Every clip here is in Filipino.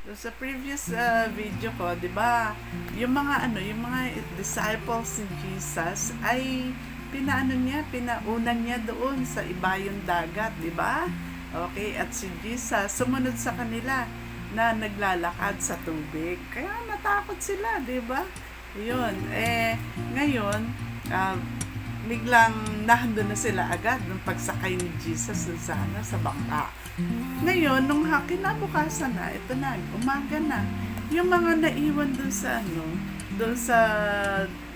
So, sa previous video ko, 'di ba? Yung mga disciples ni Jesus ay pinaunan niya doon sa ibayong dagat, 'di ba? Okay, at si Jesus sumunod sa kanila na naglalakad sa tubig. Kaya natakot sila, 'di ba? 'Yun. Ngayon, ah, biglang nandun na sila agad nung pagsakay ni Jesus dun sa bangka. Ngayon, nung kinabukasan na, ito na, umaga na, yung mga naiwan dun sa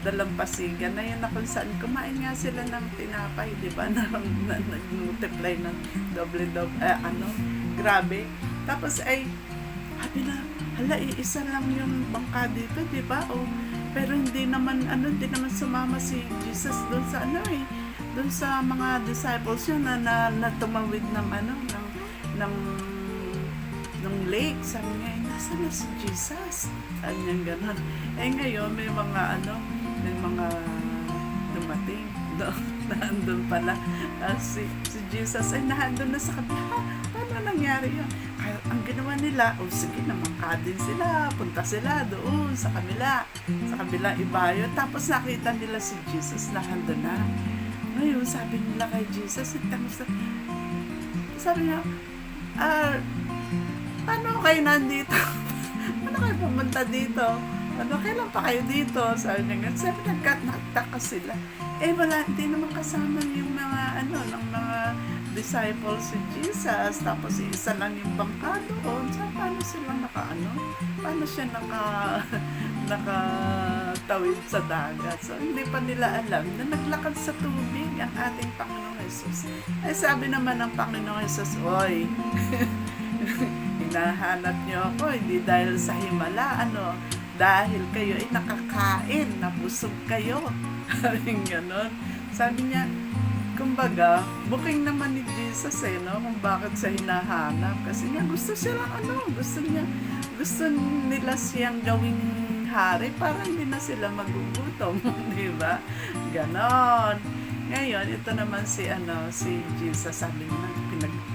dalampasigan na yun na kung saan kumain nga sila ng tinapay, di ba? Na nag-multiply ng doble-doble, grabe. Tapos ay, sabi na, hala, iisa lang yung bangka dito, di ba? Pero hindi naman sumama si Jesus doon sa doon sa mga disciples yun na tumawid ng lake. Sabi niya, nasa na si Jesus? Sabi niya gano'n. Ngayon, may mga dumating. Nandun pala. Si Jesus ay nandun na sa kabila. Paano nangyari yun? Kaya ang ginawa nila, sige, namangkadin sila. Punta sila doon sa kabila ibayo. Tapos nakita nila si Jesus na nandun na. Ngayon, sabi nila kay Jesus, sabi niya, paano kayo nandito? Paano kayo pumunta dito? Kailan pa kayo dito? Sabi niya, sabi nagtaka sila. Wala, hindi naman kasama yung ng mga disciples si Jesus. Tapos isa lang yung bangka doon. So, paano sila paano siya nakatawid sa dagat? So, hindi pa nila alam na naglakad sa tubig ang ating Panginoong Jesus. Sabi naman ng Panginoong Jesus, oy, hinahanap niyo ako, hindi dahil sa himala, dahil kayo ay nakakain, nabusog kayo. Sabi ganon. Sabi niya, kumbaga, booking naman ni Jesus kung bakit siya hinahanap. Kasi niya, gusto nila siyang gawing hari para hindi na sila magugutom. Di ba? Ganon. Ngayon, ito naman si Jesus, sabi niya,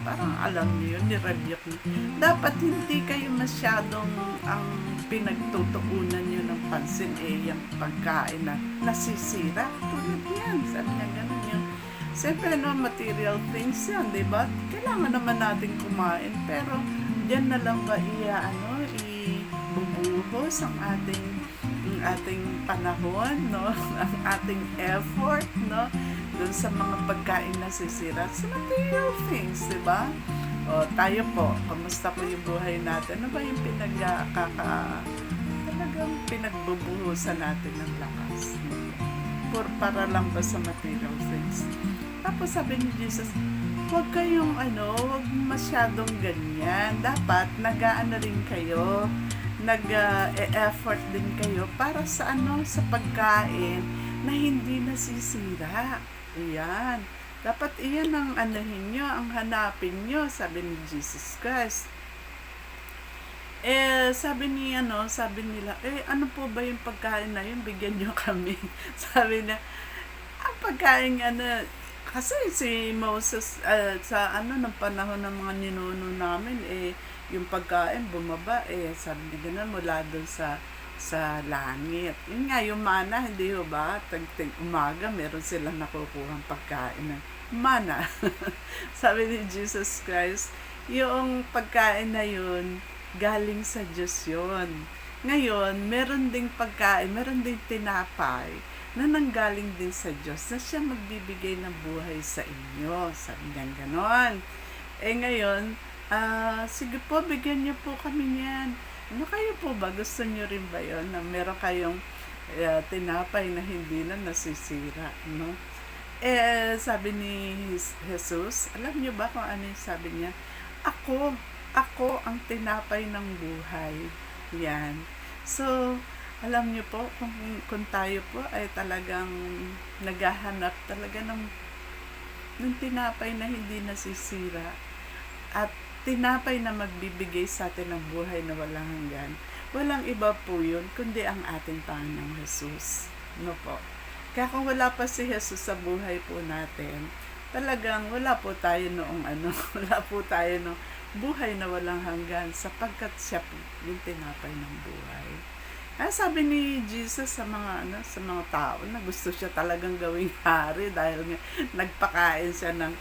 parang alam niyo yun, ni-rebuke niyo. Dapat hindi kayo masyadong ang pinagtutuunan niyo ng pansin yung pagkain na nasisira. Tulad yan, sabi niya ganun yun. Siyempre, material things yan, di ba? Kailangan naman natin kumain, pero diyan na lang ba ibubuhos ang ating panahon, no? Ang ating effort, no? Doon sa mga pagkain na sisira sa material things, di ba? Tayo po, kamusta po yung buhay natin? Ano ba yung talagang pinagbubuhusan natin ng lakas? Para lang ba sa material things? Tapos sabi ni Jesus, huwag masyadong ganyan. Dapat rin kayo, nag-effort din kayo para sa sa pagkain na hindi nasisira. Ayan. Dapat iyan ang ang hanapin nyo, sabi ni Jesus Christ. Sabi nila, ano po ba yung pagkain na yun? Bigyan nyo kami. Sabi niya, ang pagkain kasi si Moses, ng panahon ng mga ninuno namin, yung pagkain bumaba, sabi niya mula doon sa langit. Yun nga, yung mana, hindi ba? Umaga, meron silang nakukuhang pagkain na mana. Sabi ni Jesus Christ, yung pagkain na yun, galing sa Diyos yun. Ngayon, meron ding pagkain, meron ding tinapay na nanggaling din sa Diyos na siya magbibigay ng buhay sa inyo. Sabi niya ganon. Ngayon, sige po, bigyan niyo po kami niyan. Kayo po ba? Gusto niyo rin ba yun? Na meron kayong tinapay na hindi na nasisira, no? Sabi ni Jesus, alam niyo ba kung ano yung sabi niya? Ako ang tinapay ng buhay. Yan. So, alam niyo po, kung tayo po ay talagang naghahanap talaga ng tinapay na hindi nasisira at tinapay na magbibigay sa atin ng buhay na walang hanggan, walang iba po yun, kundi ang ating Panginoong Jesus. No po? Kaya kung wala pa si Jesus sa buhay po natin, talagang wala po tayo wala po tayo buhay na walang hanggan sapagkat siya po yung tinapay ng buhay. Kaya sabi ni Jesus sa mga sa mga tao na gusto siya talagang gawing hari dahil nga nagpakain siya ng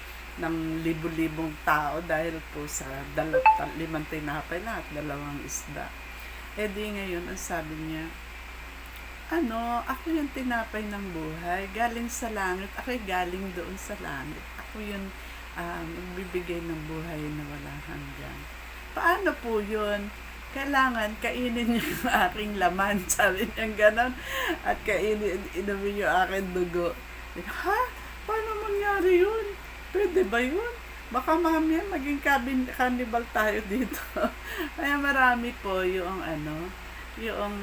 libu-libong tao dahil po sa 5 tinapay na at 2 isda. Eh di ngayon ang sabi niya, ako yung tinapay ng buhay, galing sa langit, ako'y galing doon sa langit. Ako yung magbibigay ng buhay na walang hanggan. Paano po yun? Kailangan kainin niyo yung aking laman, sabi niya gano'n, at inumin yung aking dugo. Ha? Paano mangyari yun? Pwede ba yun? Baka mamaya maging cannibal tayo dito. Kaya marami po yung yung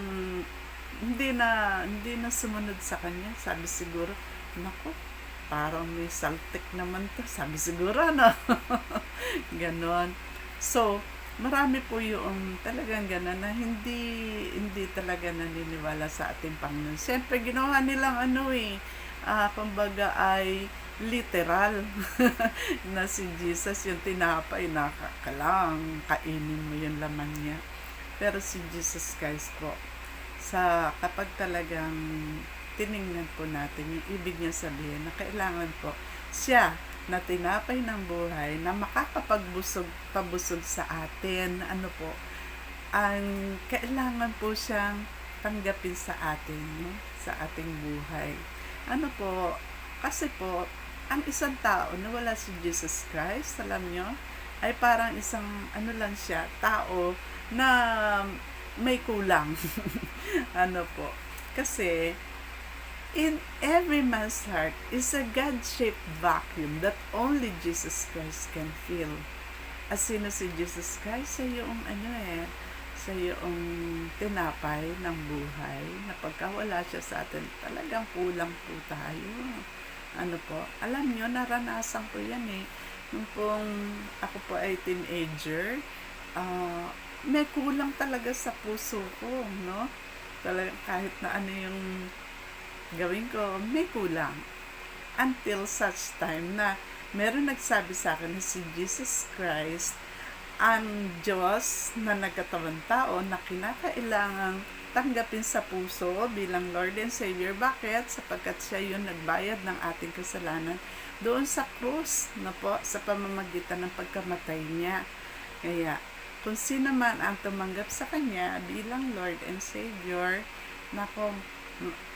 hindi na sumunod sa kanya. Sabi siguro, nako, parang may saltik naman to. Sabi siguro, ganon. So, marami po yung talagang gano'n na hindi talaga naniniwala sa ating Panginoon. Siyempre, ginawa nilang kumbaga ay literal na si Jesus yung tinapay na kainin mo yung laman niya. Pero si Jesus Christ po, kapag talagang tiningnan po natin yung ibig niya sabihin na kailangan po siya na tinapay ng buhay na pabusog sa atin, ang kailangan po siyang tanggapin sa atin, no? Sa ating buhay. Kasi po, ang isang tao na wala si Jesus Christ, alam nyo, ay parang isang lang siya, tao na may kulang. Kasi in every man's heart is a God-shaped vacuum that only Jesus Christ can fill. Sino si Jesus Christ? Siya yung tinapay ng buhay na pagka wala siya sa atin, talagang kulang po tayo. Alam nyo, naranasan ko yan Nung ako po ay teenager, may kulang talaga sa puso ko, no? Talagang kahit na yung gawin ko, may kulang. Until such time na meron nagsabi sa akin na si Jesus Christ, ang Diyos na nagkatawang tao na kinakailangang tanggapin sa puso bilang Lord and Savior. Bakit? Sapagkat siya yung nagbayad ng ating kasalanan doon sa krus, sa pamamagitan ng pagkamatay niya. Kaya, kung sino man ang tumanggap sa Kanya bilang Lord and Savior,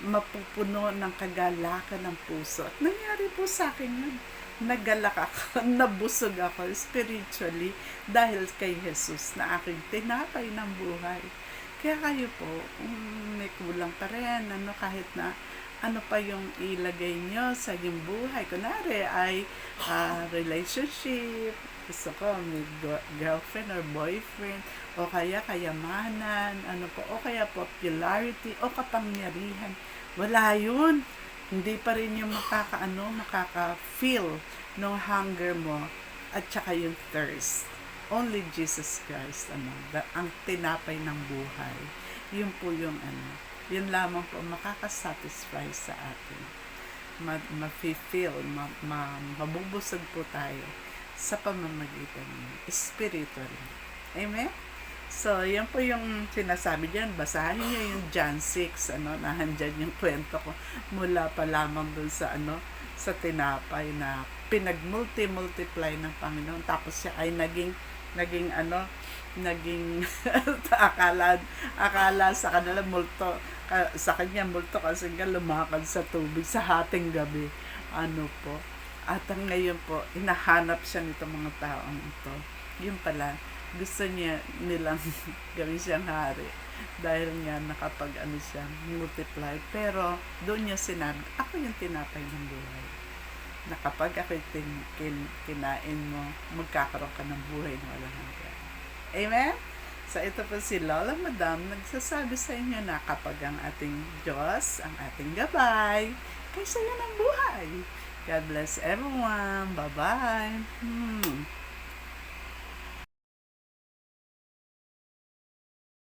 mapupuno ng kagalakan ng puso. At nangyari po sa akin yun. Naggalak ako, nabusog ako spiritually dahil kay Jesus na aking tinapay ng buhay. Kaya kayo po, may kulang pa rin, kahit na pa yung ilagay nyo sa yung buhay. Kunwari ay relationship, gusto ko may girlfriend or boyfriend, o kaya kayamanan, o kaya popularity, o kapangyarihan. Wala yun. Hindi pa rin yung makaka-feel ng hunger mo at saka yung thirst. Only Jesus Christ, ang tinapay ng buhay. Yun po yung yun lamang po makakasatisfy sa atin. Ma-feel, mabubusog po tayo sa pamamagitan ng spiritually. Amen? So, yan po yung sinasabi dyan. Basahin niyo yung John 6, nahandyan yung kwento ko mula pa lamang dun sa sa tinapay na pinag-multiply ng Panginoon. Tapos siya ay naging akala sa kanila sa kanya multo kasi nga lumakad sa tubig sa hating gabi. At ngayon po, hinahanap siya nito mga taong ito. Yun pala, gusto nilang gawin siyang hari dahil nga nakapag siya multiply. Pero doon niya sinabi, ako yung tinapay ng buhay, na kapag ako'y kinain mo, magkakaroon ka ng buhay na walang hanggan. Amen? So ito po si Lola Madam nagsasabi sa inyo na kapag ang ating Diyos, ang ating gabay, kaysa yun ang buhay. God bless everyone. Bye-bye.